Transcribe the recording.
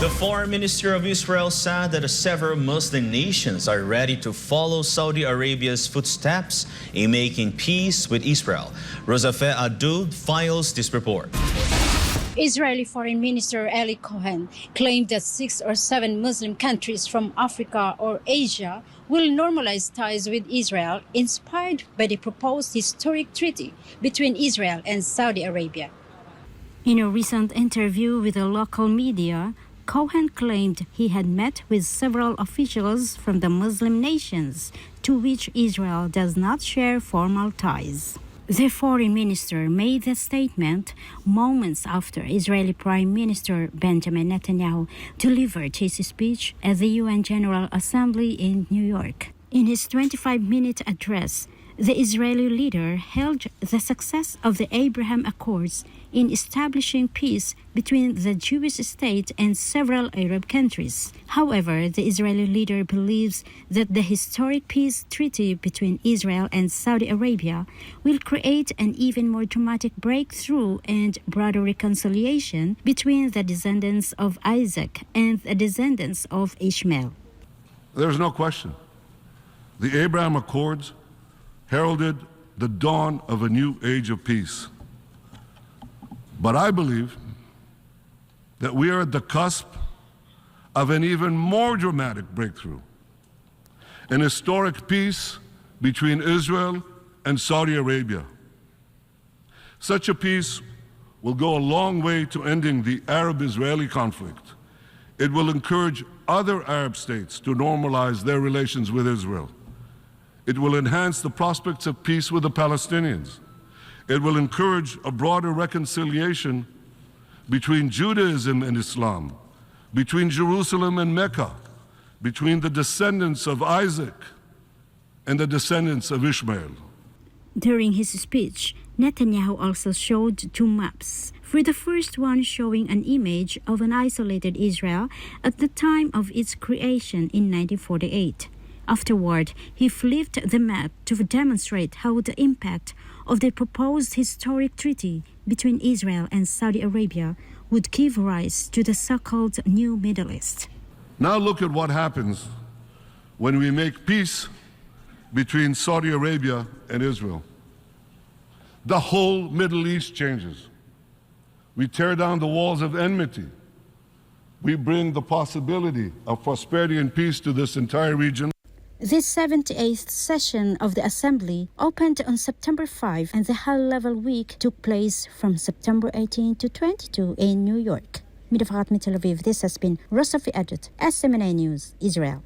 The Foreign Minister of Israel said that several Muslim nations are ready to follow Saudi Arabia's footsteps in making peace with Israel. Rosafe Adut files this report. Israeli Foreign Minister Eli Cohen claimed that 6 or 7 Muslim countries from Africa or Asia will normalize ties with Israel, inspired by the proposed historic treaty between Israel and Saudi Arabia. In a recent interview with a local media, Cohen claimed he had met with several officials from the Muslim nations to which Israel does not share formal ties. The foreign minister made the statement moments after Israeli Prime Minister Benjamin Netanyahu delivered his speech at the UN General Assembly in New York. In his 25-minute address, the Israeli leader hailed the success of the Abraham Accords in establishing peace between the Jewish state and several Arab countries. However, the Israeli leader believes that the historic peace treaty between Israel and Saudi Arabia will create an even more dramatic breakthrough and broader reconciliation between the descendants of Isaac and the descendants of Ishmael. There's no question. The Abraham Accords heralded the dawn of a new age of peace. But I believe that we are at the cusp of an even more dramatic breakthrough, an historic peace between Israel and Saudi Arabia. Such a peace will go a long way to ending the Arab-Israeli conflict. It will encourage other Arab states to normalize their relations with Israel. It will enhance the prospects of peace with the Palestinians. It will encourage a broader reconciliation between Judaism and Islam, between Jerusalem and Mecca, between the descendants of Isaac and the descendants of Ishmael. During his speech, Netanyahu also showed 2 maps. For the first one showing an image of an isolated Israel at the time of its creation in 1948. Afterward, he flipped the map to demonstrate how the impact of the proposed historic treaty between Israel and Saudi Arabia would give rise to the so-called New Middle East. Now look at what happens when we make peace between Saudi Arabia and Israel. The whole Middle East changes. We tear down the walls of enmity. We bring the possibility of prosperity and peace to this entire region. This 78th session of the Assembly opened on September 5, and the high-level week took place from September 18 to 22 in New York. Tel Aviv, this has been Rosafe Adut, SMNA News, Israel.